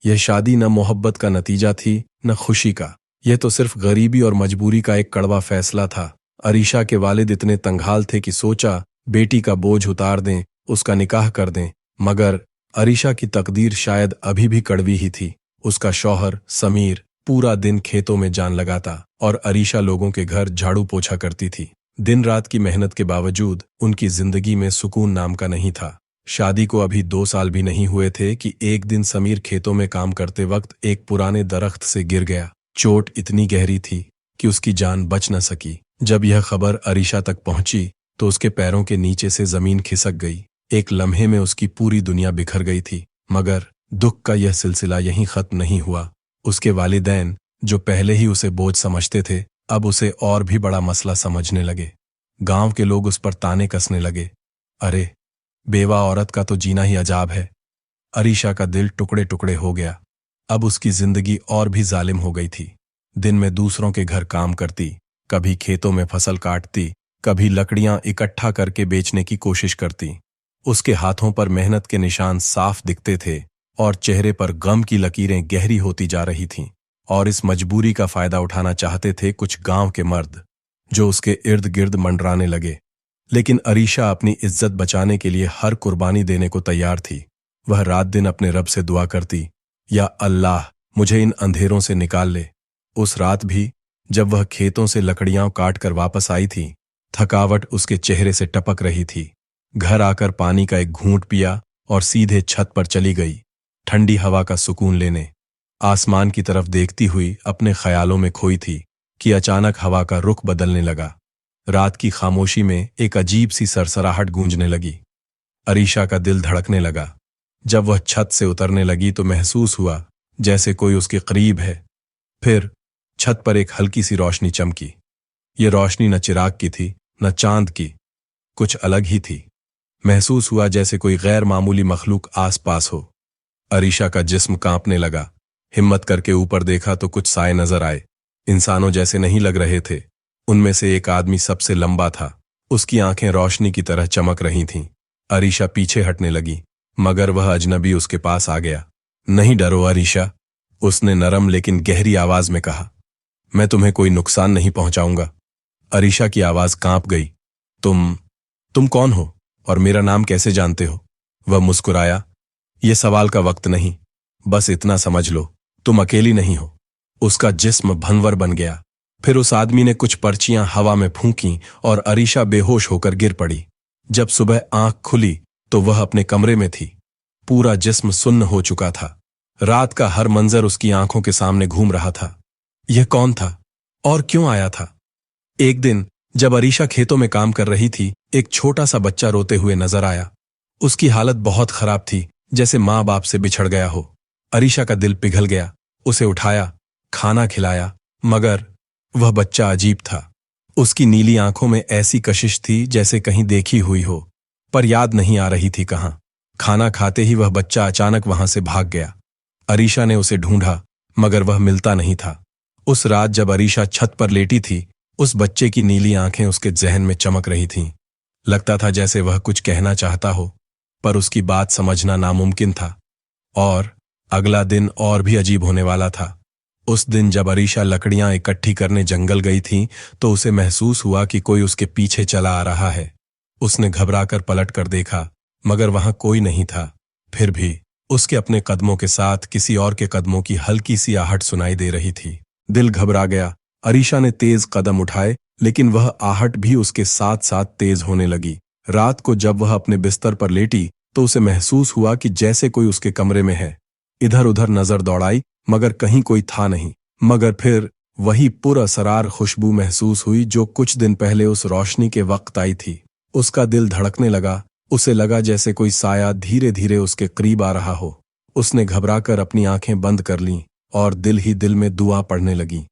यह शादी न मोहब्बत का नतीजा थी न खुशी का। यह तो सिर्फ गरीबी और मजबूरी का एक कड़वा फैसला था। अरीशा के वालिद इतने तंगहाल थे कि सोचा बेटी का बोझ उतार दें, उसका निकाह कर दें। मगर अरीशा की तकदीर शायद अभी भी कड़वी ही थी। उसका शौहर समीर पूरा दिन खेतों में जान लगाता और अरीशा लोगों के घर झाड़ू पोछा करती थी। दिन रात की मेहनत के बावजूद उनकी जिंदगी में सुकून नाम का नहीं था। शादी को अभी 2 साल भी नहीं हुए थे कि एक दिन समीर खेतों में काम करते वक्त एक पुराने दरख्त से गिर गया। चोट इतनी गहरी थी कि उसकी जान बच न सकी। जब यह खबर अरीशा तक पहुंची तो उसके पैरों के नीचे से जमीन खिसक गई। एक लम्हे में उसकी पूरी दुनिया बिखर गई थी। मगर दुख का यह सिलसिला यहीं खत्म नहीं हुआ। उसके वालिदैन, जो पहले ही उसे बोझ समझते थे, अब उसे और भी बड़ा मसला समझने लगे। गांव के लोग उस पर ताने कसने लगे, अरे बेवा औरत का तो जीना ही अजाब है। अरीशा का दिल टुकड़े टुकड़े हो गया। अब उसकी जिंदगी और भी जालिम हो गई थी। दिन में दूसरों के घर काम करती, कभी खेतों में फसल काटती, कभी लकड़ियां इकट्ठा करके बेचने की कोशिश करती। उसके हाथों पर मेहनत के निशान साफ दिखते थे और चेहरे पर गम की लकीरें गहरी होती जा रही थीं। और इस मजबूरी का फायदा उठाना चाहते थे कुछ गांव के मर्द, जो उसके इर्द गिर्द मंडराने लगे। लेकिन अरीशा अपनी इज्जत बचाने के लिए हर कुर्बानी देने को तैयार थी। वह रात दिन अपने रब से दुआ करती, या अल्लाह मुझे इन अंधेरों से निकाल ले। उस रात भी जब वह खेतों से लकड़ियां काट कर वापस आई थी, थकावट उसके चेहरे से टपक रही थी। घर आकर पानी का एक घूंट पिया और सीधे छत पर चली गई, ठंडी हवा का सुकून लेने। आसमान की तरफ देखती हुई अपने ख्यालों में खोई थी कि अचानक हवा का रुख बदलने लगा। रात की खामोशी में एक अजीब सी सरसराहट गूंजने लगी। अरीशा का दिल धड़कने लगा। जब वह छत से उतरने लगी तो महसूस हुआ जैसे कोई उसके करीब है। फिर छत पर एक हल्की सी रोशनी चमकी। ये रोशनी न चिराग की थी न चांद की, कुछ अलग ही थी। महसूस हुआ जैसे कोई गैर मामूली मखलूक आसपास हो। अरीशा का जिस्म कांपने लगा। हिम्मत करके ऊपर देखा तो कुछ साए नजर आए। इंसानों जैसे नहीं लग रहे थे। उनमें से एक आदमी सबसे लंबा था। उसकी आंखें रोशनी की तरह चमक रही थीं। अरीशा पीछे हटने लगी, मगर वह अजनबी उसके पास आ गया। नहीं डरो अरीशा, उसने नरम लेकिन गहरी आवाज में कहा। मैं तुम्हें कोई नुकसान नहीं पहुंचाऊंगा। अरीशा की आवाज कांप गई। तुम कौन हो और मेरा नाम कैसे जानते हो? वह मुस्कुराया। यह सवाल का वक्त नहीं, बस इतना समझ लो, तुम अकेली नहीं हो। उसका जिस्म भंवर बन गया। फिर उस आदमी ने कुछ पर्चियां हवा में फूंकी और अरीशा बेहोश होकर गिर पड़ी। जब सुबह आंख खुली तो वह अपने कमरे में थी। पूरा जिस्म सुन्न हो चुका था। रात का हर मंजर उसकी आंखों के सामने घूम रहा था। यह कौन था और क्यों आया था? एक दिन जब अरीशा खेतों में काम कर रही थी, एक छोटा सा बच्चा रोते हुए नजर आया। उसकी हालत बहुत खराब थी, जैसे माँ बाप से बिछड़ गया हो। अरीशा का दिल पिघल गया। उसे उठाया, खाना खिलाया, मगर वह बच्चा अजीब था। उसकी नीली आंखों में ऐसी कशिश थी जैसे कहीं देखी हुई हो, पर याद नहीं आ रही थी कहां। खाना खाते ही वह बच्चा अचानक वहां से भाग गया। अरीशा ने उसे ढूंढा, मगर वह मिलता नहीं था। उस रात जब अरीशा छत पर लेटी थी, उस बच्चे की नीली आंखें उसके जहन में चमक रही थीं। लगता था जैसे वह कुछ कहना चाहता हो, पर उसकी बात समझना नामुमकिन था। और अगला दिन और भी अजीब होने वाला था। उस दिन जब अरीशा लकड़ियां इकट्ठी करने जंगल गई थी तो उसे महसूस हुआ कि कोई उसके पीछे चला आ रहा है। उसने घबराकर पलट कर देखा, मगर वहां कोई नहीं था। फिर भी उसके अपने कदमों के साथ किसी और के कदमों की हल्की सी आहट सुनाई दे रही थी। दिल घबरा गया। अरीशा ने तेज कदम उठाए, लेकिन वह आहट भी उसके साथ साथ तेज होने लगी। रात को जब वह अपने बिस्तर पर लेटी तो उसे महसूस हुआ कि जैसे कोई उसके कमरे में है। इधर उधर नजर दौड़ाई, मगर कहीं कोई था नहीं। मगर फिर वही पुरअसरार खुशबू महसूस हुई जो कुछ दिन पहले उस रोशनी के वक्त आई थी। उसका दिल धड़कने लगा। उसे लगा जैसे कोई साया धीरे धीरे उसके करीब आ रहा हो। उसने घबराकर अपनी आंखें बंद कर लीं और दिल ही दिल में दुआ पढ़ने लगी।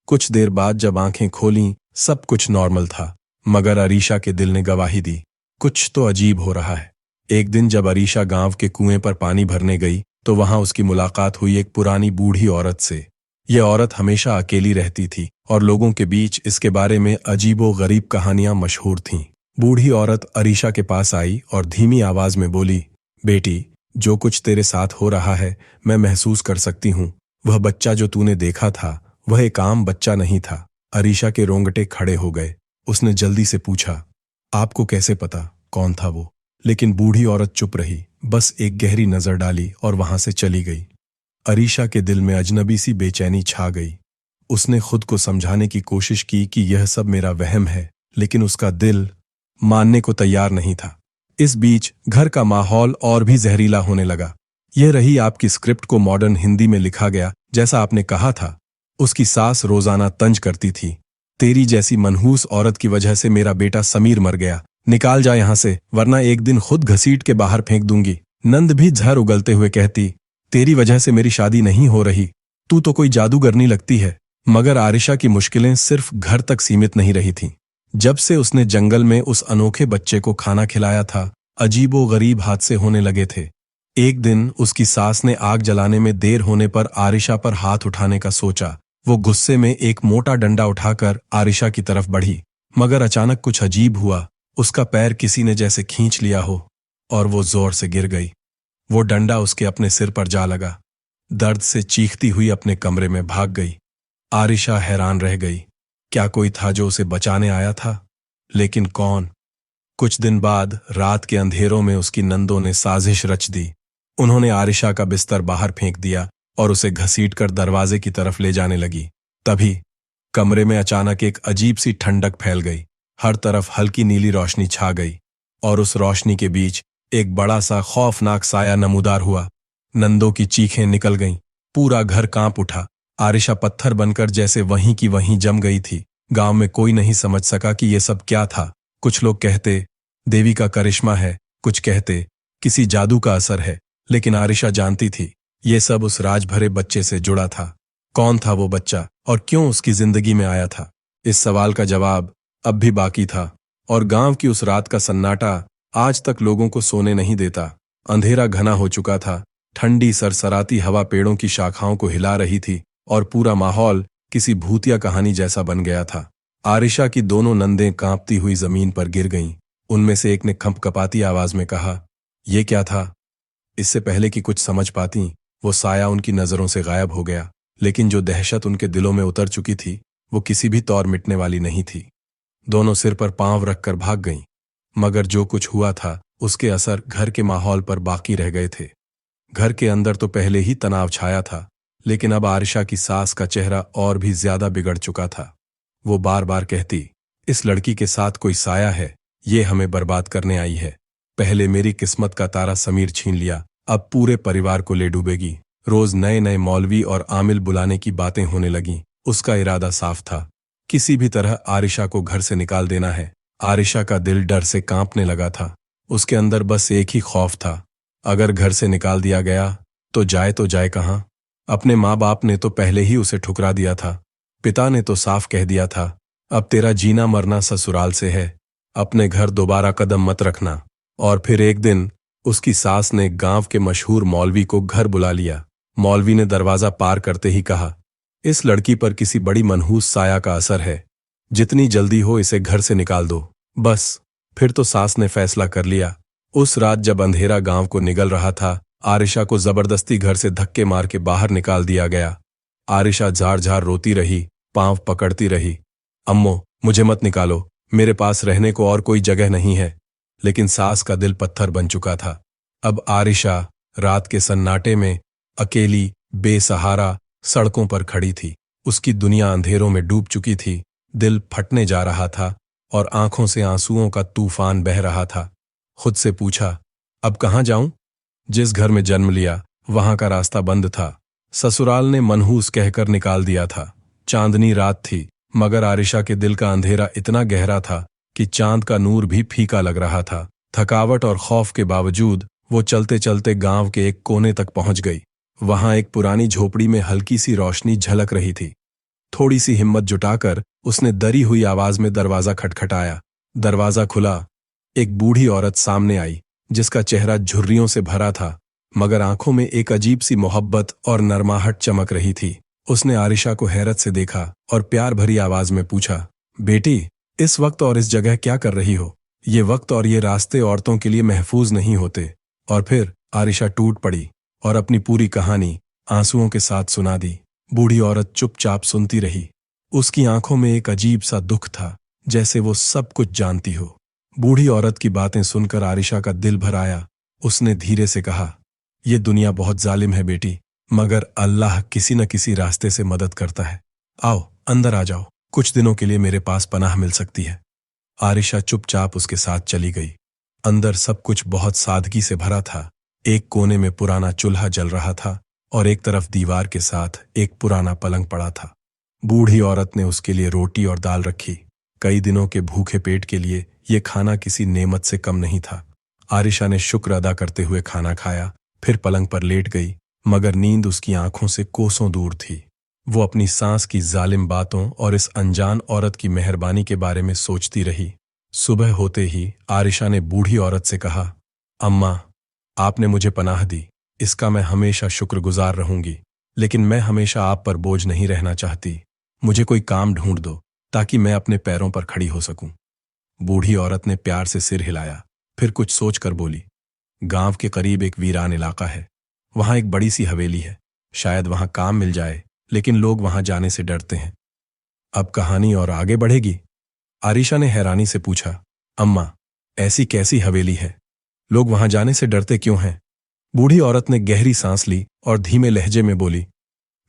कुछ देर बाद जब आंखें खोलीं, सब कुछ नॉर्मल था, मगर अरीशा के दिल ने गवाही दी, कुछ तो अजीब हो रहा है। एक दिन जब अरीशा गांव के कुएं पर पानी भरने गई तो वहां उसकी मुलाकात हुई एक पुरानी बूढ़ी औरत से। यह औरत हमेशा अकेली रहती थी और लोगों के बीच इसके बारे में अजीबो गरीब कहानियां मशहूर थीं। बूढ़ी औरत अरीशा के पास आई और धीमी आवाज में बोली, बेटी, जो कुछ तेरे साथ हो रहा है मैं महसूस कर सकती हूँ। वह बच्चा जो तूने देखा था वह एक आम बच्चा नहीं था। अरीशा के रोंगटे खड़े हो गए। उसने जल्दी से पूछा, आपको कैसे पता कौन था वो? लेकिन बूढ़ी औरत चुप रही, बस एक गहरी नजर डाली और वहां से चली गई। अरीशा के दिल में अजनबी सी बेचैनी छा गई। उसने खुद को समझाने की कोशिश की कि यह सब मेरा वहम है, लेकिन उसका दिल मानने को तैयार नहीं था। इस बीच घर का माहौल और भी जहरीला होने लगा। यह रही आपकी स्क्रिप्ट को मॉडर्न हिंदी में लिखा गया जैसा आपने कहा था। उसकी सास रोजाना तंज करती थी, तेरी जैसी मनहूस औरत की वजह से मेरा बेटा समीर मर गया, निकाल जा यहां से वरना एक दिन खुद घसीट के बाहर फेंक दूंगी। नंद भी झर उगलते हुए कहती, तेरी वजह से मेरी शादी नहीं हो रही, तू तो कोई जादूगरनी लगती है। मगर आरिशा की मुश्किलें सिर्फ घर तक सीमित नहीं रही थीं। जब से उसने जंगल में उस अनोखे बच्चे को खाना खिलाया था, अजीबो गरीब हादसे होने लगे थे। एक दिन उसकी सास ने आग जलाने में देर होने पर आरिशा पर हाथ उठाने का सोचा। वो गुस्से में एक मोटा डंडा उठाकर आरिशा की तरफ बढ़ी, मगर अचानक कुछ अजीब हुआ। उसका पैर किसी ने जैसे खींच लिया हो और वो जोर से गिर गई। वो डंडा उसके अपने सिर पर जा लगा। दर्द से चीखती हुई अपने कमरे में भाग गई। आरिशा हैरान रह गई। क्या कोई था जो उसे बचाने आया था? लेकिन कौन? कुछ दिन बाद रात के अंधेरों में उसकी नंदों ने साजिश रच दी। उन्होंने आरिशा का बिस्तर बाहर फेंक दिया और उसे घसीटकर दरवाजे की तरफ ले जाने लगी। तभी कमरे में अचानक एक अजीब सी ठंडक फैल गई। हर तरफ हल्की नीली रोशनी छा गई और उस रोशनी के बीच एक बड़ा सा खौफनाक साया नमूदार हुआ। नंदों की चीखें निकल गईं। पूरा घर कांप उठा। आरिशा पत्थर बनकर जैसे वहीं की वहीं जम गई थी। गांव में कोई नहीं समझ सका कि ये सब क्या था। कुछ लोग कहते देवी का करिश्मा है, कुछ कहते किसी जादू का असर है, लेकिन आरिशा जानती थी ये सब उस राज भरे बच्चे से जुड़ा था। कौन था वो बच्चा और क्यों उसकी जिंदगी में आया था? इस सवाल का जवाब अब भी बाकी था। और गांव की उस रात का सन्नाटा आज तक लोगों को सोने नहीं देता। अंधेरा घना हो चुका था। ठंडी सरसराती हवा पेड़ों की शाखाओं को हिला रही थी और पूरा माहौल किसी भूतिया कहानी जैसा बन गया था। आरिशा की दोनों नंदें कांपती हुई जमीन पर गिर गईं। उनमें से एक ने खंपकपाती आवाज में कहा, यह क्या था? इससे पहले कि कुछ समझ पाती, वो साया उनकी नजरों से गायब हो गया। लेकिन जो दहशत उनके दिलों में उतर चुकी थी वो किसी भी तौर मिटने वाली नहीं थी। दोनों सिर पर पांव रखकर भाग गईं, मगर जो कुछ हुआ था उसके असर घर के माहौल पर बाकी रह गए थे। घर के अंदर तो पहले ही तनाव छाया था, लेकिन अब आरिशा की सास का चेहरा और भी ज्यादा बिगड़ चुका था। वो बार बार कहती, इस लड़की के साथ कोई साया है, ये हमें बर्बाद करने आई है। पहले मेरी किस्मत का तारा समीर छीन लिया, अब पूरे परिवार को ले डूबेगी। रोज नए नए मौलवी और आमिल बुलाने की बातें होने लगीं। उसका इरादा साफ था, किसी भी तरह आरिशा को घर से निकाल देना है। आरिशा का दिल डर से कांपने लगा था। उसके अंदर बस एक ही खौफ था, अगर घर से निकाल दिया गया तो जाए कहाँ? अपने माँ बाप ने तो पहले ही उसे ठुकरा दिया था। पिता ने तो साफ कह दिया था, अब तेरा जीना मरना ससुराल से है, अपने घर दोबारा कदम मत रखना। और फिर एक दिन उसकी सास ने गांव के मशहूर मौलवी को घर बुला लिया। मौलवी ने दरवाजा पार करते ही कहा, इस लड़की पर किसी बड़ी मनहूस साया का असर है, जितनी जल्दी हो इसे घर से निकाल दो। बस फिर तो सास ने फैसला कर लिया। उस रात जब अंधेरा गांव को निगल रहा था, आरिशा को जबरदस्ती घर से धक्के मार के बाहर निकाल दिया गया। आरिशा झार झार रोती रही, पांव पकड़ती रही, अम्मो मुझे मत निकालो, मेरे पास रहने को और कोई जगह नहीं है। लेकिन सास का दिल पत्थर बन चुका था। अब आरिशा रात के सन्नाटे में अकेली बेसहारा सड़कों पर खड़ी थी। उसकी दुनिया अंधेरों में डूब चुकी थी। दिल फटने जा रहा था और आंखों से आंसुओं का तूफान बह रहा था। खुद से पूछा, अब कहाँ जाऊं? जिस घर में जन्म लिया वहां का रास्ता बंद था। ससुराल ने मनहूस कहकर निकाल दिया था। चांदनी रात थी, मगर आरिशा के दिल का अंधेरा इतना गहरा था कि चांद का नूर भी फीका लग रहा था। थकावट और खौफ के बावजूद वो चलते चलते गांव के एक कोने तक पहुंच गई। वहां एक पुरानी झोपड़ी में हल्की सी रोशनी झलक रही थी। थोड़ी सी हिम्मत जुटाकर उसने दरी हुई आवाज में दरवाजा खटखटाया। दरवाजा खुला। एक बूढ़ी औरत सामने आई, जिसका चेहरा झुर्रियों से भरा था, मगर आंखों में एक अजीब सी मोहब्बत और नरमाहट चमक रही थी। उसने आरिशा को हैरत से देखा और प्यार भरी आवाज में पूछा, बेटी इस वक्त और इस जगह क्या कर रही हो? ये वक्त और ये रास्ते औरतों के लिए महफूज नहीं होते। और फिर आरिशा टूट पड़ी और अपनी पूरी कहानी आंसुओं के साथ सुना दी। बूढ़ी औरत चुपचाप सुनती रही। उसकी आंखों में एक अजीब सा दुख था, जैसे वो सब कुछ जानती हो। बूढ़ी औरत की बातें सुनकर आरिशा का दिल भर आया। उसने धीरे से कहा, ये दुनिया बहुत जालिम है बेटी, मगर अल्लाह किसी न किसी रास्ते से मदद करता है। आओ अंदर आ जाओ, कुछ दिनों के लिए मेरे पास पनाह मिल सकती है। आरिशा चुपचाप उसके साथ चली गई। अंदर सब कुछ बहुत सादगी से भरा था। एक कोने में पुराना चूल्हा जल रहा था और एक तरफ दीवार के साथ एक पुराना पलंग पड़ा था। बूढ़ी औरत ने उसके लिए रोटी और दाल रखी। कई दिनों के भूखे पेट के लिए ये खाना किसी नेमत से कम नहीं था। आरिशा ने शुक्र अदा करते हुए खाना खाया, फिर पलंग पर लेट गई, मगर नींद उसकी आंखों से कोसों दूर थी। वो अपनी सांस की जालिम बातों और इस अनजान औरत की मेहरबानी के बारे में सोचती रही। सुबह होते ही आरिशा ने बूढ़ी औरत से कहा, अम्मा, आपने मुझे पनाह दी, इसका मैं हमेशा शुक्रगुजार रहूंगी, लेकिन मैं हमेशा आप पर बोझ नहीं रहना चाहती। मुझे कोई काम ढूंढ दो ताकि मैं अपने पैरों पर खड़ी हो सकूं। बूढ़ी औरत ने प्यार से सिर हिलाया, फिर कुछ सोचकर बोली, गांव के करीब एक वीरान इलाका है। वहां एक बड़ी सी हवेली है। शायद वहां काम मिल जाए, लेकिन लोग वहां जाने से डरते हैं। अब कहानी और आगे बढ़ेगी। आरिशा ने हैरानी से पूछा, अम्मा, ऐसी कैसी हवेली है? लोग वहां जाने से डरते क्यों हैं? बूढ़ी औरत ने गहरी सांस ली और धीमे लहजे में बोली,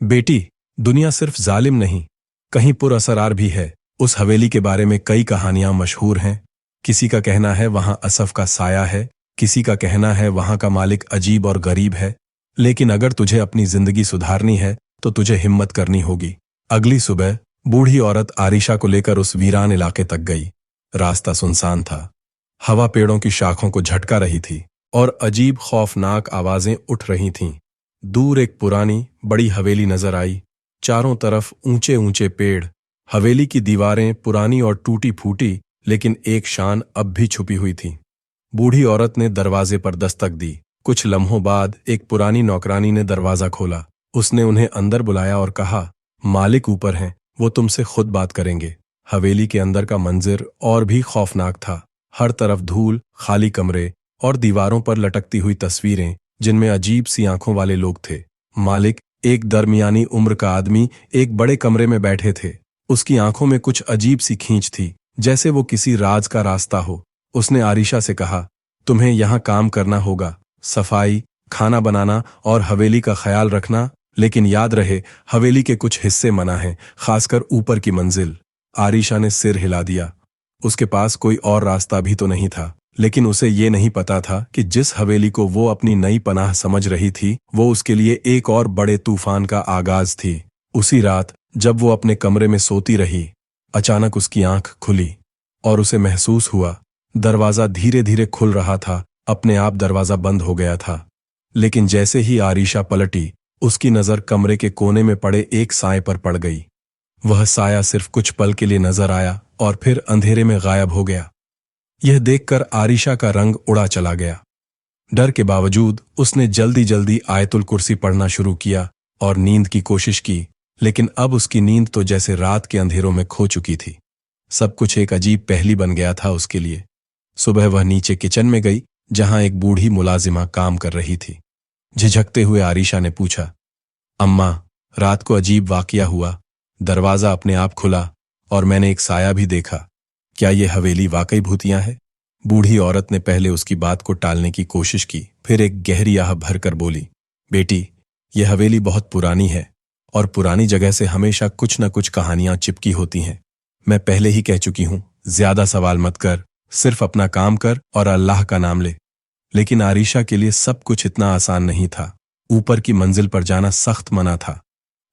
बेटी, दुनिया सिर्फ जालिम नहीं, कहीं पुरअसरार भी है। उस हवेली के बारे में कई कहानियां मशहूर हैं। किसी का कहना है वहां असफ का साया है, किसी का कहना है वहां का मालिक अजीब और गरीब है। लेकिन अगर तुझे अपनी जिंदगी सुधारनी है तो तुझे हिम्मत करनी होगी। अगली सुबह बूढ़ी औरत आरिशा को लेकर उस वीरान इलाके तक गई। रास्ता सुनसान था। हवा पेड़ों की शाखों को झटका रही थी और अजीब खौफनाक आवाजें उठ रही थीं। दूर एक पुरानी बड़ी हवेली नजर आई। चारों तरफ ऊंचे ऊंचे पेड़। हवेली की दीवारें पुरानी और टूटी फूटी, लेकिन एक शान अब भी छुपी हुई थी। बूढ़ी औरत ने दरवाजे पर दस्तक दी। कुछ लम्हों बाद एक पुरानी नौकरानी ने दरवाजा खोला। उसने उन्हें अंदर बुलाया और कहा, मालिक ऊपर हैं, वो तुमसे खुद बात करेंगे। हवेली के अंदर का मंजिर और भी खौफनाक था। हर तरफ धूल, खाली कमरे और दीवारों पर लटकती हुई तस्वीरें, जिनमें अजीब सी आंखों वाले लोग थे। मालिक, एक दरमियानी उम्र का आदमी, एक बड़े कमरे में बैठे थे। उसकी आंखों में कुछ अजीब सी खींच थी, जैसे वो किसी राज का रास्ता हो। उसने आरिशा से कहा, तुम्हें यहाँ काम करना होगा, सफाई, खाना बनाना और हवेली का ख्याल रखना, लेकिन याद रहे हवेली के कुछ हिस्से मना हैं, खासकर ऊपर की मंजिल। आरिशा ने सिर हिला दिया। उसके पास कोई और रास्ता भी तो नहीं था, लेकिन उसे ये नहीं पता था कि जिस हवेली को वो अपनी नई पनाह समझ रही थी, वो उसके लिए एक और बड़े तूफान का आगाज थी। उसी रात जब वो अपने कमरे में सोती रही, अचानक उसकी आंख खुली और उसे महसूस हुआ दरवाजा धीरे धीरे खुल रहा था। अपने आप दरवाजा बंद हो गया था, लेकिन जैसे ही आरिशा पलटी, उसकी नजर कमरे के कोने में पड़े एक साए पर पड़ गई। वह साया सिर्फ कुछ पल के लिए नजर आया और फिर अंधेरे में गायब हो गया। यह देखकर आरिशा का रंग उड़ा चला गया। डर के बावजूद उसने जल्दी जल्दी आयतुल कुर्सी पढ़ना शुरू किया और नींद की कोशिश की, लेकिन अब उसकी नींद तो जैसे रात के अंधेरों में खो चुकी थी। सब कुछ एक अजीब पहेली बन गया था उसके लिए। सुबह वह नीचे किचन में गई, जहां एक बूढ़ी मुलाजिमा काम कर रही थी। झिझकते हुए आरिशा ने पूछा, अम्मा, रात को अजीब वाकया हुआ। दरवाजा अपने आप खुला और मैंने एक साया भी देखा। क्या ये हवेली वाकई भूतिया है? बूढ़ी औरत ने पहले उसकी बात को टालने की कोशिश की, फिर एक गहरी आह भरकर बोली, बेटी, यह हवेली बहुत पुरानी है और पुरानी जगह से हमेशा कुछ न कुछ कहानियां चिपकी होती हैं। मैं पहले ही कह चुकी हूं, ज्यादा सवाल मत कर, सिर्फ अपना काम कर और अल्लाह का नाम ले। लेकिन आरिशा के लिए सब कुछ इतना आसान नहीं था। ऊपर की मंजिल पर जाना सख्त मना था,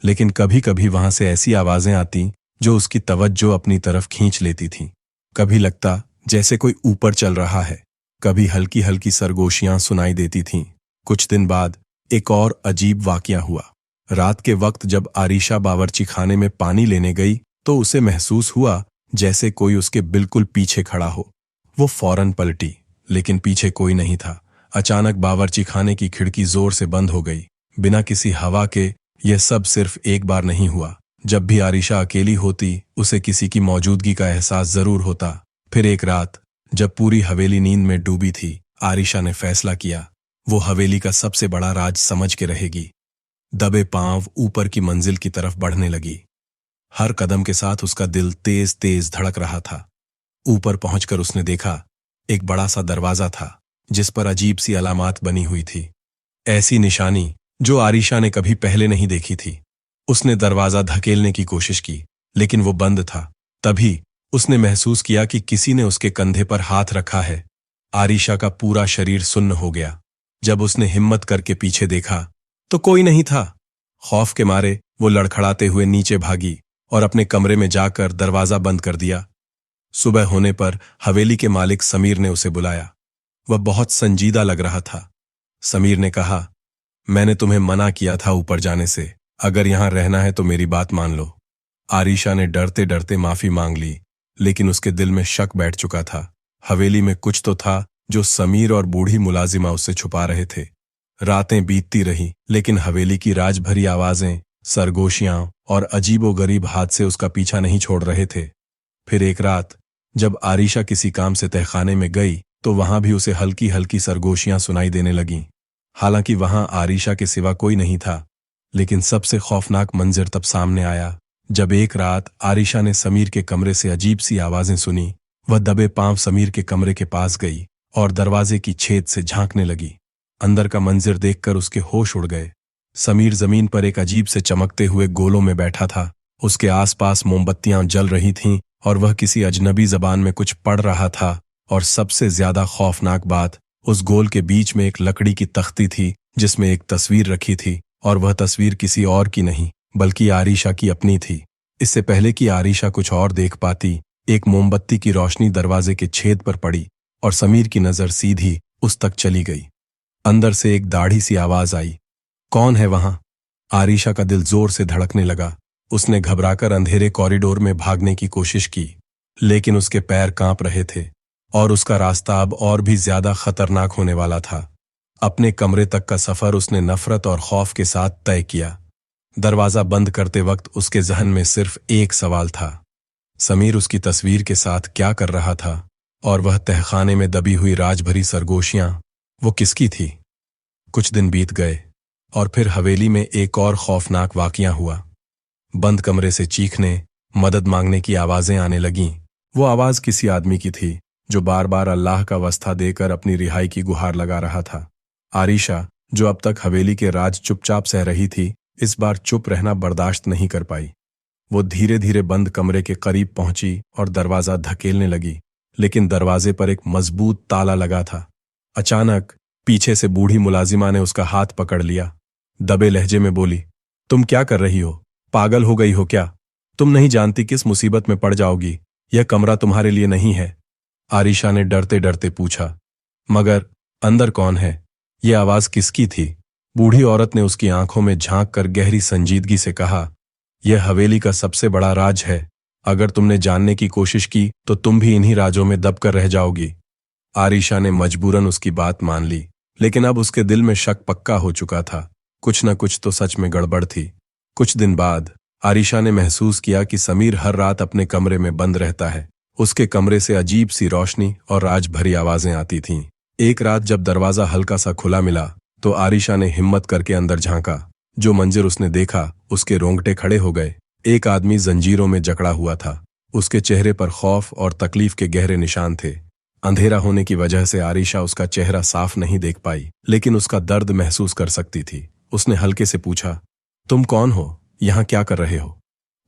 लेकिन कभी कभी वहां से ऐसी आवाजें आती जो उसकी तवज्जो अपनी तरफ खींच लेती थीं। कभी लगता जैसे कोई ऊपर चल रहा है, कभी हल्की हल्की सरगोशियां सुनाई देती थीं। कुछ दिन बाद एक और अजीब वाकया हुआ। रात के वक्त जब आरिशा बावर्ची खाने में पानी लेने गई, तो उसे महसूस हुआ जैसे कोई उसके बिल्कुल पीछे खड़ा हो। वो फौरन पलटी, लेकिन पीछे कोई नहीं था। अचानक बावर्ची खाने की खिड़की जोर से बंद हो गई, बिना किसी हवा के। यह सब सिर्फ एक बार नहीं हुआ। जब भी आरिशा अकेली होती, उसे किसी की मौजूदगी का एहसास जरूर होता। फिर एक रात जब पूरी हवेली नींद में डूबी थी, आरिशा ने फैसला किया वो हवेली का सबसे बड़ा राज समझ के रहेगी। दबे पांव ऊपर की मंजिल की तरफ बढ़ने लगी। हर कदम के साथ उसका दिल तेज तेज धड़क रहा था। ऊपर पहुंचकर उसने देखा, एक बड़ा सा दरवाजा था जिस पर अजीब सी अलामात बनी हुई थी, ऐसी निशानी जो आरिशा ने कभी पहले नहीं देखी थी। उसने दरवाजा धकेलने की कोशिश की, लेकिन वो बंद था। तभी उसने महसूस किया कि किसी ने उसके कंधे पर हाथ रखा है। आरिशा का पूरा शरीर सुन्न हो गया। जब उसने हिम्मत करके पीछे देखा तो कोई नहीं था। खौफ के मारे वो लड़खड़ाते हुए नीचे भागी और अपने कमरे में जाकर दरवाजा बंद कर दिया। सुबह होने पर हवेली के मालिक समीर ने उसे बुलाया। वह बहुत संजीदा लग रहा था। समीर ने कहा, मैंने तुम्हें मना किया था ऊपर जाने से। अगर यहां रहना है तो मेरी बात मान लो। आरिशा ने डरते डरते माफी मांग ली, लेकिन उसके दिल में शक बैठ चुका था। हवेली में कुछ तो था जो समीर और बूढ़ी मुलाजिमा उससे छुपा रहे थे। रातें बीतती रही, लेकिन हवेली की राजभरी आवाजें, सरगोशियां और अजीबोगरीब हादसे उसका पीछा नहीं छोड़ रहे थे। फिर एक रात जब आरिशा किसी काम से तहखाने में गई तो वहां भी उसे हल्की हल्की सरगोशियां सुनाई देने लगीं। हालांकि वहां आरिशा के सिवा कोई नहीं था, लेकिन सबसे खौफनाक मंजर तब सामने आया जब एक रात आरिशा ने समीर के कमरे से अजीब सी आवाजें सुनी। वह दबे पांव समीर के कमरे के पास गई और दरवाजे की छेद से झांकने लगी। अंदर का मंजर देखकर उसके होश उड़ गए। समीर जमीन पर एक अजीब से चमकते हुए गोलों में बैठा था। उसके आसपास मोमबत्तियां जल रही थीं और वह किसी अजनबी जबान में कुछ पढ़ रहा था। और सबसे ज्यादा खौफनाक बात, उस गोल के बीच में एक लकड़ी की तख्ती थी जिसमें एक तस्वीर रखी थी, और वह तस्वीर किसी और की नहीं बल्कि आरिशा की अपनी थी। इससे पहले कि आरिशा कुछ और देख पाती, एक मोमबत्ती की रोशनी दरवाजे के छेद पर पड़ी और समीर की नजर सीधी उस तक चली गई। अंदर से एक दाढ़ी सी आवाज आई, कौन है वहां? आरिशा का दिल जोर से धड़कने लगा। उसने घबराकर अंधेरे कॉरिडोर में भागने की कोशिश की, लेकिन उसके पैर कांप रहे थे और उसका रास्ता अब और भी ज्यादा खतरनाक होने वाला था। अपने कमरे तक का सफर उसने नफरत और खौफ के साथ तय किया। दरवाजा बंद करते वक्त उसके जहन में सिर्फ एक सवाल था, समीर उसकी तस्वीर के साथ क्या कर रहा था? और वह तहखाने में दबी हुई राजभरी सरगोशियां, वो किसकी थी? कुछ दिन बीत गए और फिर हवेली में एक और खौफनाक वाकया हुआ। बंद कमरे से चीखने, मदद मांगने की आवाजें आने लगीं। वो आवाज किसी आदमी की थी जो बार बार अल्लाह का वस्ता देकर अपनी रिहाई की गुहार लगा रहा था। आरिशा, जो अब तक हवेली के राज चुपचाप सह रही थी, इस बार चुप रहना बर्दाश्त नहीं कर पाई। वो धीरे धीरे बंद कमरे के करीब पहुंची और दरवाजा धकेलने लगी, लेकिन दरवाजे पर एक मजबूत ताला लगा था। अचानक पीछे से बूढ़ी मुलाजिमा ने उसका हाथ पकड़ लिया। दबे लहजे में बोली, तुम क्या कर रही हो? पागल हो गई हो क्या? तुम नहीं जानती किस मुसीबत में पड़ जाओगी। यह कमरा तुम्हारे लिए नहीं है। आरिशा ने डरते डरते पूछा, मगर अंदर कौन है? यह आवाज किसकी थी? बूढ़ी औरत ने उसकी आंखों में झांक कर गहरी संजीदगी से कहा, यह हवेली का सबसे बड़ा राज है। अगर तुमने जानने की कोशिश की तो तुम भी इन्हीं राजों में दबकर रह जाओगी। आरिशा ने मजबूरन उसकी बात मान ली, लेकिन अब उसके दिल में शक पक्का हो चुका था। कुछ न कुछ तो सच में गड़बड़ थी। कुछ दिन बाद आरिशा ने महसूस किया कि समीर हर रात अपने कमरे में बंद रहता है। उसके कमरे से अजीब सी रोशनी और राज भरी आवाजें आती थीं। एक रात जब दरवाजा हल्का सा खुला मिला तो आरिशा ने हिम्मत करके अंदर झांका। जो मंजर उसने देखा, उसके रोंगटे खड़े हो गए। एक आदमी जंजीरों में जकड़ा हुआ था। उसके चेहरे पर खौफ और तकलीफ के गहरे निशान थे। अंधेरा होने की वजह से आरिशा उसका चेहरा साफ नहीं देख पाई, लेकिन उसका दर्द महसूस कर सकती थी। उसने हल्के से पूछा, तुम कौन हो? यहां क्या कर रहे हो?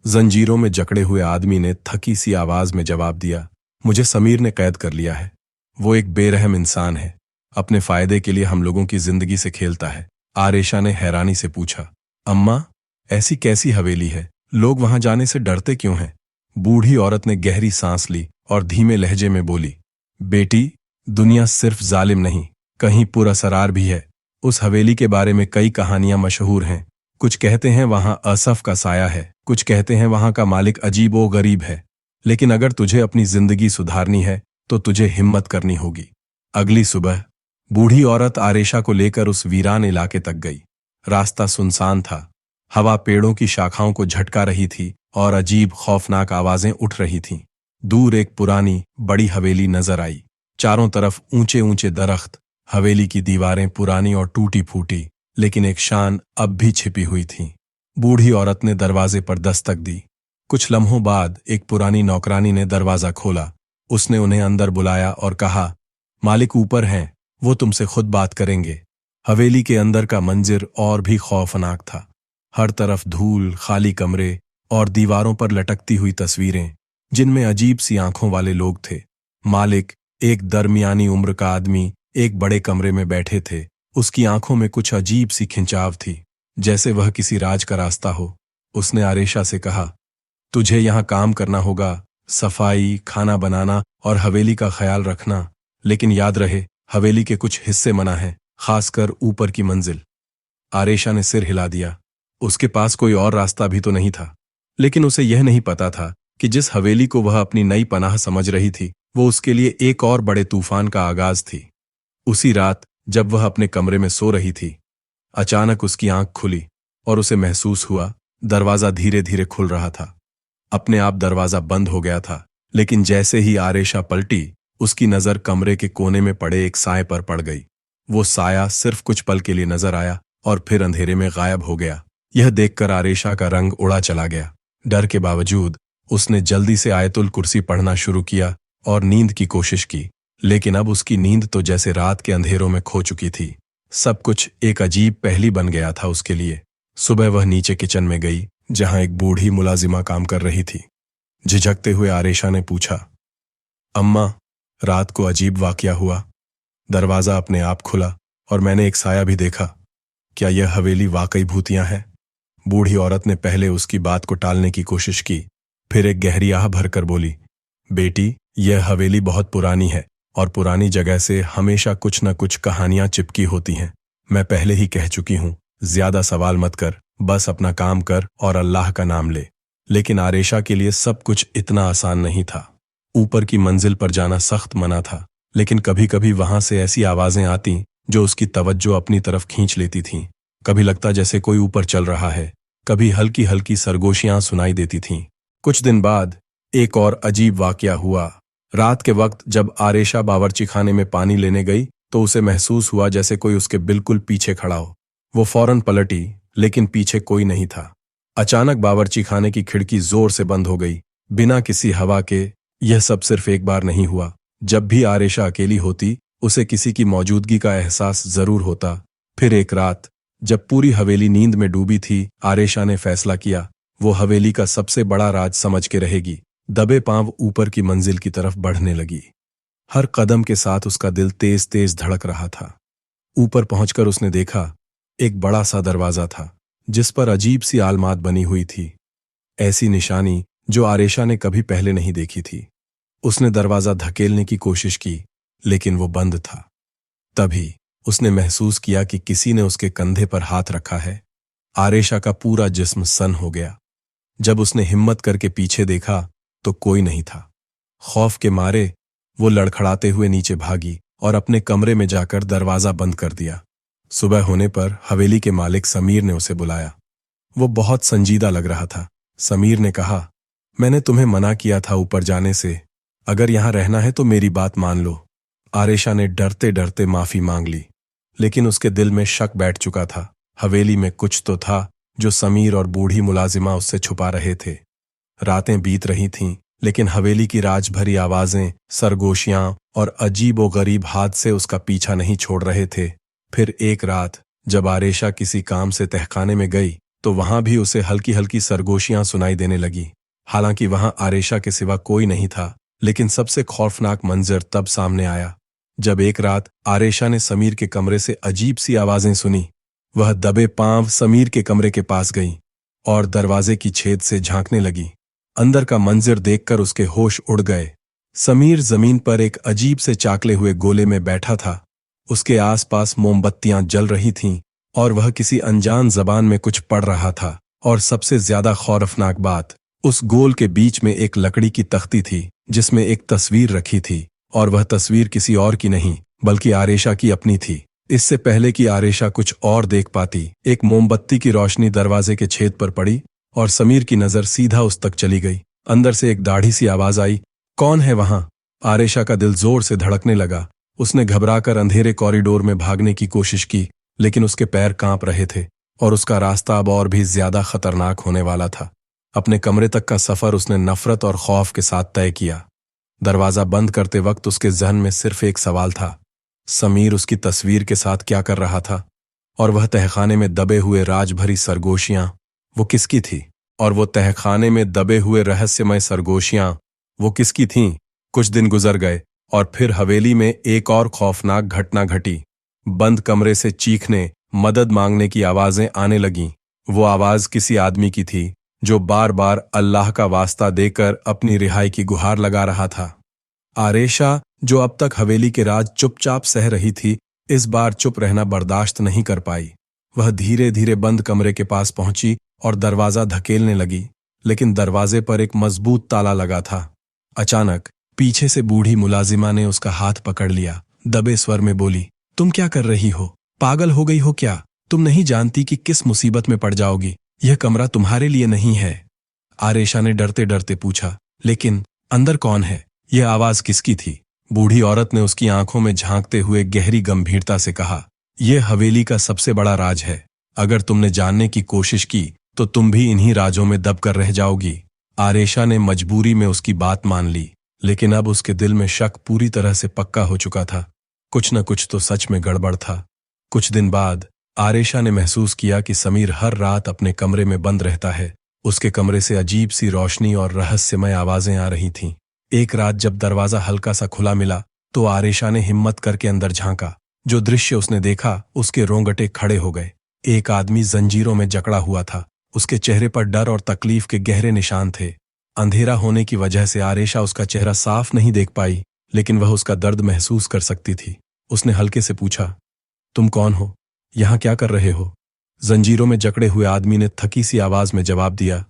जंजीरों में जकड़े हुए आदमी ने थकी सी आवाज में जवाब दिया, मुझे समीर ने कैद कर लिया है। वो एक बेरहम इंसान है। अपने फायदे के लिए हम लोगों की जिंदगी से खेलता है। आरिशा ने हैरानी से पूछा, अम्मा, ऐसी कैसी हवेली है? लोग वहां जाने से डरते क्यों हैं? बूढ़ी औरत ने गहरी सांस ली और धीमे लहजे में बोली, बेटी, दुनिया सिर्फ जालिम नहीं, कहीं पुरअसरार भी है। उस हवेली के बारे में कई कहानियां मशहूर हैं। कुछ कहते हैं वहां असफ का साया है, कुछ कहते हैं वहां का मालिक अजीबो गरीब है। लेकिन अगर तुझे अपनी जिंदगी सुधारनी है तो तुझे हिम्मत करनी होगी। अगली सुबह बूढ़ी औरत आरिशा को लेकर उस वीरान इलाके तक गई। रास्ता सुनसान था। हवा पेड़ों की शाखाओं को झटका रही थी और अजीब खौफनाक आवाजें उठ रही थीं। दूर एक पुरानी बड़ी हवेली नजर आई। चारों तरफ ऊंचे ऊंचे दरख्त, हवेली की दीवारें पुरानी और टूटी फूटी, लेकिन एक शान अब भी छिपी हुई थी। बूढ़ी औरत ने दरवाजे पर दस्तक दी। कुछ लम्हों बाद एक पुरानी नौकरानी ने दरवाजा खोला। उसने उन्हें अंदर बुलाया और कहा, मालिक ऊपर हैं, वो तुमसे खुद बात करेंगे। हवेली के अंदर का मंजिर और भी खौफनाक था। हर तरफ धूल, खाली कमरे और दीवारों पर लटकती हुई तस्वीरें, जिनमें अजीब सी आंखों वाले लोग थे। मालिक, एक दरमियानी उम्र का आदमी, एक बड़े कमरे में बैठे थे। उसकी आंखों में कुछ अजीब सी खिंचाव थी, जैसे वह किसी राज का रास्ता हो। उसने आरेशा से कहा, तुझे यहाँ काम करना होगा, सफाई, खाना बनाना और हवेली का ख्याल रखना। लेकिन याद रहे, हवेली के कुछ हिस्से मना हैं, खासकर ऊपर की मंजिल। आरेशा ने सिर हिला दिया। उसके पास कोई और रास्ता भी तो नहीं था, लेकिन उसे यह नहीं पता था कि जिस हवेली को वह अपनी नई पनाह समझ रही थी, वो उसके लिए एक और बड़े तूफान का आगाज थी। उसी रात जब वह अपने कमरे में सो रही थी, अचानक उसकी आंख खुली और उसे महसूस हुआ दरवाजा धीरे धीरे खुल रहा था। अपने आप दरवाजा बंद हो गया था, लेकिन जैसे ही आरेशा पलटी, उसकी नजर कमरे के कोने में पड़े एक साए पर पड़ गई। वो साया सिर्फ कुछ पल के लिए नजर आया और फिर अंधेरे में गायब हो गया। यह देखकर आरेशा का रंग उड़ा चला गया। डर के बावजूद उसने जल्दी से आयतुल कुर्सी पढ़ना शुरू किया और नींद की कोशिश की, लेकिन अब उसकी नींद तो जैसे रात के अंधेरों में खो चुकी थी। सब कुछ एक अजीब पहेली बन गया था उसके लिए। सुबह वह नीचे किचन में गई, जहां एक बूढ़ी मुलाजिमा काम कर रही थी। झिझकते हुए आरेशा ने पूछा, अम्मा, रात को अजीब वाकया हुआ। दरवाजा अपने आप खुला और मैंने एक साया भी देखा। क्या यह हवेली वाकई भूतिया है? बूढ़ी औरत ने पहले उसकी बात को टालने की कोशिश की, फिर एक गहरी आह भरकर बोली, बेटी, यह हवेली बहुत पुरानी है और पुरानी जगह से हमेशा कुछ न कुछ कहानियां चिपकी होती हैं। मैं पहले ही कह चुकी हूं, ज्यादा सवाल मत कर, बस अपना काम कर और अल्लाह का नाम ले। लेकिन आरेशा के लिए सब कुछ इतना आसान नहीं था। ऊपर की मंजिल पर जाना सख्त मना था, लेकिन कभी कभी वहां से ऐसी आवाजें आती जो उसकी तवज्जो अपनी तरफ खींच लेती थीं। कभी लगता जैसे कोई ऊपर चल रहा है, कभी हल्की हल्की सरगोशियां सुनाई देती थीं। कुछ दिन बाद एक और अजीब वाकया हुआ। रात के वक्त जब आरेशा बावर्ची खाने में पानी लेने गई, तो उसे महसूस हुआ जैसे कोई उसके बिल्कुल पीछे खड़ा हो। वो फौरन पलटी, लेकिन पीछे कोई नहीं था। अचानक बावर्ची खाने की खिड़की जोर से बंद हो गई, बिना किसी हवा के। यह सब सिर्फ एक बार नहीं हुआ। जब भी आरेशा अकेली होती, उसे किसी की मौजूदगी का एहसास जरूर होता। फिर एक रात जब पूरी हवेली नींद में डूबी थी, आरेशा ने फैसला किया वो हवेली का सबसे बड़ा राज समझ के रहेगी। दबे पांव ऊपर की मंजिल की तरफ बढ़ने लगी। हर कदम के साथ उसका दिल तेज तेज धड़क रहा था। ऊपर पहुंचकर उसने देखा, एक बड़ा सा दरवाजा था जिस पर अजीब सी आलमात बनी हुई थी, ऐसी निशानी जो आरेशा ने कभी पहले नहीं देखी थी। उसने दरवाजा धकेलने की कोशिश की, लेकिन वो बंद था। तभी उसने महसूस किया कि किसी ने उसके कंधे पर हाथ रखा है। आरेशा का पूरा जिस्म सन हो गया। जब उसने हिम्मत करके पीछे देखा तो कोई नहीं था। खौफ के मारे वो लड़खड़ाते हुए नीचे भागी और अपने कमरे में जाकर दरवाजा बंद कर दिया। सुबह होने पर हवेली के मालिक समीर ने उसे बुलाया। वो बहुत संजीदा लग रहा था। समीर ने कहा, मैंने तुम्हें मना किया था ऊपर जाने से। अगर यहां रहना है तो मेरी बात मान लो। आरेशा ने डरते डरते माफी मांग ली, लेकिन उसके दिल में शक बैठ चुका था। हवेली में कुछ तो था जो समीर और बूढ़ी मुलाजिमा उससे छुपा रहे थे। रातें बीत रही थीं, लेकिन हवेली की राज भरी आवाजें, सरगोशियां और अजीबो गरीब हादसे उसका पीछा नहीं छोड़ रहे थे। फिर एक रात जब आरेशा किसी काम से तहखाने में गई, तो वहां भी उसे हल्की हल्की सरगोशियां सुनाई देने लगी। हालांकि वहां आरेशा के सिवा कोई नहीं था, लेकिन सबसे खौफनाक मंजर तब सामने आया जब एक रात आरेशा ने समीर के कमरे से अजीब सी आवाजें सुनी। वह दबे पांव समीर के कमरे के पास गई और दरवाजे की छेद से झांकने लगी। अंदर का मंजर देखकर उसके होश उड़ गए। समीर जमीन पर एक अजीब से चाकले हुए गोले में बैठा था। उसके आसपास मोमबत्तियां जल रही थीं और वह किसी अनजान जबान में कुछ पढ़ रहा था। और सबसे ज्यादा खौफनाक बात, उस गोल के बीच में एक लकड़ी की तख्ती थी जिसमें एक तस्वीर रखी थी, और वह तस्वीर किसी और की नहीं बल्कि आरेशा की अपनी थी। इससे पहले कि आरेशा कुछ और देख पाती, एक मोमबत्ती की रोशनी दरवाजे के छेद पर पड़ी और समीर की नजर सीधा उस तक चली गई। अंदर से एक दाढ़ी सी आवाज आई, कौन है वहां? आरेशा का दिल जोर से धड़कने लगा उसने घबराकर अंधेरे कॉरिडोर में भागने की कोशिश की, लेकिन उसके पैर कांप रहे थे और उसका रास्ता अब और भी ज्यादा खतरनाक होने वाला था। अपने कमरे तक का सफर उसने नफरत और खौफ के साथ तय किया। दरवाजा बंद करते वक्त उसके जहन में सिर्फ एक सवाल था, समीर उसकी तस्वीर के साथ क्या कर रहा था? और वह तहखाने में दबे हुए राजभरी सरगोशियां, वो किसकी थी? और वो तहखाने में दबे हुए रहस्यमय सरगोशियां, वो किसकी थीं? कुछ दिन गुजर गए और फिर हवेली में एक और खौफनाक घटना घटी। बंद कमरे से चीखने, मदद मांगने की आवाजें आने लगीं। वो आवाज किसी आदमी की थी जो बार बार अल्लाह का वास्ता देकर अपनी रिहाई की गुहार लगा रहा था। आरेशा, जो अब तक हवेली के राज चुपचाप सह रही थी, इस बार चुप रहना बर्दाश्त नहीं कर पाई। वह धीरे धीरे बंद कमरे के पास पहुंची और दरवाजा धकेलने लगी, लेकिन दरवाजे पर एक मजबूत ताला लगा था। अचानक पीछे से बूढ़ी मुलाजिमा ने उसका हाथ पकड़ लिया। दबे स्वर में बोली, तुम क्या कर रही हो? पागल हो गई हो क्या? तुम नहीं जानती कि किस मुसीबत में पड़ जाओगी? यह कमरा तुम्हारे लिए नहीं है। आरेशा ने डरते डरते पूछा, लेकिन अंदर कौन है? यह आवाज किसकी थी? बूढ़ी औरत ने उसकी आंखों में झांकते हुए गहरी गंभीरता से कहा, यह हवेली का सबसे बड़ा राज है। अगर तुमने जानने की कोशिश की तो तुम भी इन्हीं राजों में दबकर रह जाओगी। आरेशा ने मजबूरी में उसकी बात मान ली, लेकिन अब उसके दिल में शक पूरी तरह से पक्का हो चुका था। कुछ न कुछ तो सच में गड़बड़ था। कुछ दिन बाद आरेशा ने महसूस किया कि समीर हर रात अपने कमरे में बंद रहता है। उसके कमरे से अजीब सी रोशनी और रहस्यमय आवाजें आ रही थीं। एक रात जब दरवाजा हल्का सा खुला मिला तो आरेशा ने हिम्मत करके अंदर झांका। जो दृश्य उसने देखा, उसके रोंगटे खड़े हो गए। एक आदमी जंजीरों में जकड़ा हुआ था। उसके चेहरे पर डर और तकलीफ के गहरे निशान थे। अंधेरा होने की वजह से आरेशा उसका चेहरा साफ नहीं देख पाई, लेकिन वह उसका दर्द महसूस कर सकती थी। उसने हल्के से पूछा, तुम कौन हो? यहां क्या कर रहे हो? जंजीरों में जकड़े हुए आदमी ने थकी सी आवाज में जवाब दिया,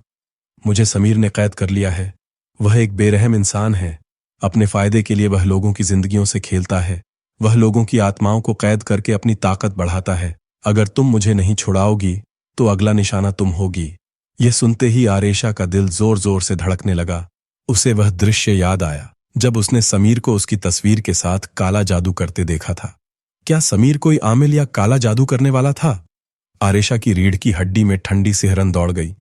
मुझे समीर ने कैद कर लिया है। वह एक बेरहम इंसान है। अपने फायदे के लिए वह लोगों की जिंदगियों से खेलता है। वह लोगों की आत्माओं को कैद करके अपनी ताकत बढ़ाता है। अगर तुम मुझे नहीं छुड़ाओगी तो अगला निशाना तुम होगी। यह सुनते ही आरेशा का दिल जोर जोर से धड़कने लगा। उसे वह दृश्य याद आया जब उसने समीर को उसकी तस्वीर के साथ काला जादू करते देखा था। क्या समीर कोई आमिल या काला जादू करने वाला था? आरेशा की रीढ़ की हड्डी में ठंडी सिहरन दौड़ गई।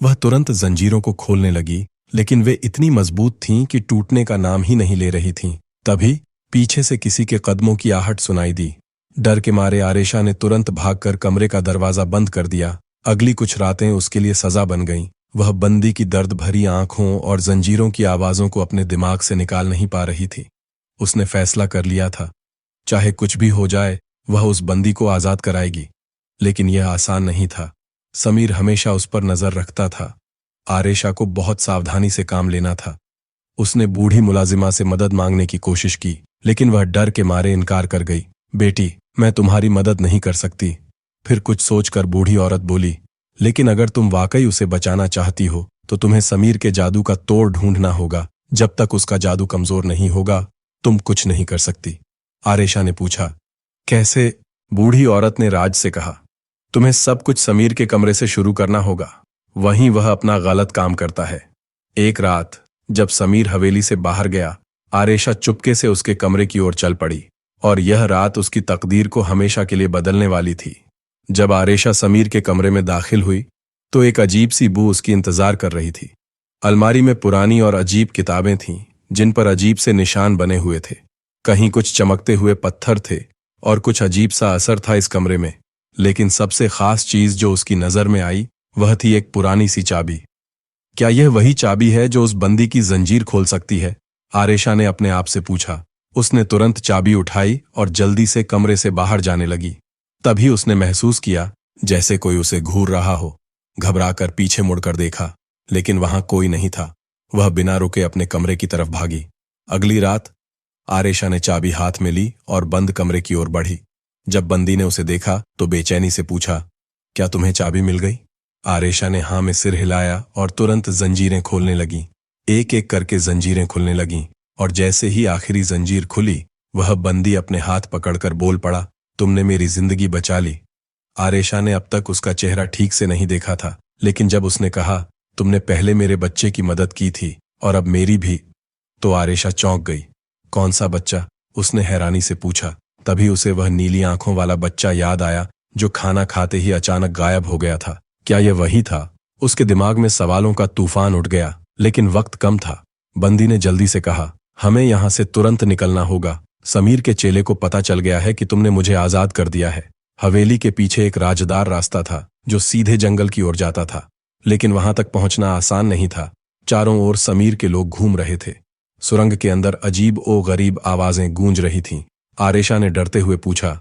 वह तुरंत जंजीरों को खोलने लगी, लेकिन वे इतनी मजबूत थीं कि टूटने का नाम ही नहीं ले रही थीं। तभी पीछे से किसी के कदमों की आहट सुनाई दी। डर के मारे आरेशा ने तुरंत भागकर कमरे का दरवाजा बंद कर दिया। अगली कुछ रातें उसके लिए सजा बन गईं। वह बंदी की दर्द भरी आंखों और जंजीरों की आवाजों को अपने दिमाग से निकाल नहीं पा रही थी। उसने फैसला कर लिया था, चाहे कुछ भी हो जाए वह उस बंदी को आजाद कराएगी। लेकिन यह आसान नहीं था। समीर हमेशा उस पर नजर रखता था। आरेशा को बहुत सावधानी से काम लेना था। उसने बूढ़ी मुलाजिमा से मदद मांगने की कोशिश की, लेकिन वह डर के मारे इनकार कर गई। बेटी, मैं तुम्हारी मदद नहीं कर सकती। फिर कुछ सोचकर बूढ़ी औरत बोली, लेकिन अगर तुम वाकई उसे बचाना चाहती हो तो तुम्हें समीर के जादू का तोड़ ढूंढना होगा। जब तक उसका जादू कमजोर नहीं होगा तुम कुछ नहीं कर सकती। आरेशा ने पूछा, कैसे? बूढ़ी औरत ने राज से कहा, तुम्हें सब कुछ समीर के कमरे से शुरू करना होगा। वहीं वह अपना गलत काम करता है। एक रात जब समीर हवेली से बाहर गया, आरेशा चुपके से उसके कमरे की ओर चल पड़ी, और यह रात उसकी तकदीर को हमेशा के लिए बदलने वाली थी। जब आरेशा समीर के कमरे में दाखिल हुई तो एक अजीब सी बू उसकी इंतजार कर रही थी। अलमारी में पुरानी और अजीब किताबें थीं, जिन पर अजीब से निशान बने हुए थे। कहीं कुछ चमकते हुए पत्थर थे और कुछ अजीब सा असर था इस कमरे में। लेकिन सबसे खास चीज जो उसकी नजर में आई वह थी एक पुरानी सी चाबी। क्या यह वही चाबी है जो उस बंदी की जंजीर खोल सकती है? आरेशा ने अपने आप से पूछा। उसने तुरंत चाबी उठाई और जल्दी से कमरे से बाहर जाने लगी। तभी उसने महसूस किया जैसे कोई उसे घूर रहा हो। घबराकर पीछे मुड़कर देखा, लेकिन वहां कोई नहीं था। वह बिना रुके अपने कमरे की तरफ भागी। अगली रात आरेशा ने चाबी हाथ में ली और बंद कमरे की ओर बढ़ी। जब बंदी ने उसे देखा तो बेचैनी से पूछा, क्या तुम्हें चाबी मिल गई? आरेशा ने हाँ में सिर हिलाया और तुरंत जंजीरें खोलने लगी। एक एक करके जंजीरें खुलने लगीं, और जैसे ही आखिरी जंजीर खुली वह बंदी अपने हाथ पकड़कर बोल पड़ा, तुमने मेरी जिंदगी बचा ली। आरेशा ने अब तक उसका चेहरा ठीक से नहीं देखा था, लेकिन जब उसने कहा, तुमने पहले मेरे बच्चे की मदद की थी और अब मेरी भी, तो आरेशा चौंक गई। कौन सा बच्चा? उसने हैरानी से पूछा। तभी उसे वह नीली आंखों वाला बच्चा याद आया जो खाना खाते ही अचानक गायब हो गया था। क्या यह वही था? उसके दिमाग में सवालों का तूफान उठ गया, लेकिन वक्त कम था। बंदी ने जल्दी से कहा, हमें यहां से तुरंत निकलना होगा। समीर के चेले को पता चल गया है कि तुमने मुझे आजाद कर दिया है। हवेली के पीछे एक राजदार रास्ता था जो सीधे जंगल की ओर जाता था, लेकिन वहां तक पहुंचना आसान नहीं था। चारों ओर समीर के लोग घूम रहे थे। सुरंग के अंदर अजीब ओ गरीब आवाजें गूंज रही थीं। आरेशा ने डरते हुए पूछा,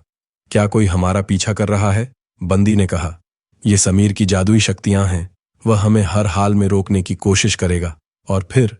क्या कोई हमारा पीछा कर रहा है? बंदी ने कहा, ये समीर की जादुई शक्तियां हैं, वह हमें हर हाल में रोकने की कोशिश करेगा। और फिर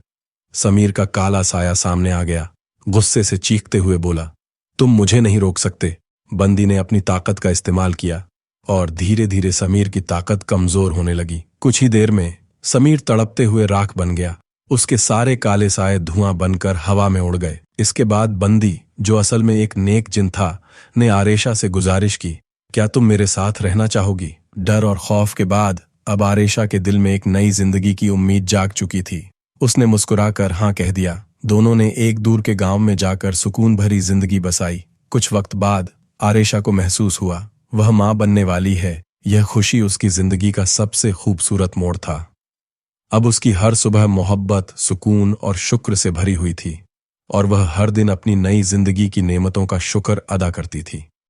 समीर का काला साया सामने आ गया। गुस्से से चीखते हुए बोला, तुम मुझे नहीं रोक सकते। बंदी ने अपनी ताकत का इस्तेमाल किया और धीरे धीरे समीर की ताकत कमजोर होने लगी। कुछ ही देर में समीर तड़पते हुए राख बन गया। उसके सारे काले साए धुआं बनकर हवा में उड़ गए। इसके बाद बंदी, जो असल में एक नेक जिन था, ने आरेशा से गुजारिश की, क्या तुम मेरे साथ रहना चाहोगी? डर और खौफ के बाद अब आरेशा के दिल में एक नई जिंदगी की उम्मीद जाग चुकी थी। उसने मुस्कुराकर हाँ कह दिया। दोनों ने एक दूर के गांव में जाकर सुकून भरी जिंदगी बसाई। कुछ वक्त बाद आरेशा को महसूस हुआ वह मां बनने वाली है। यह खुशी उसकी जिंदगी का सबसे खूबसूरत मोड़ था। अब उसकी हर सुबह मोहब्बत, सुकून और शुक्र से भरी हुई थी और वह हर दिन अपनी नई जिंदगी की नेमतों का शुक्र अदा करती थी।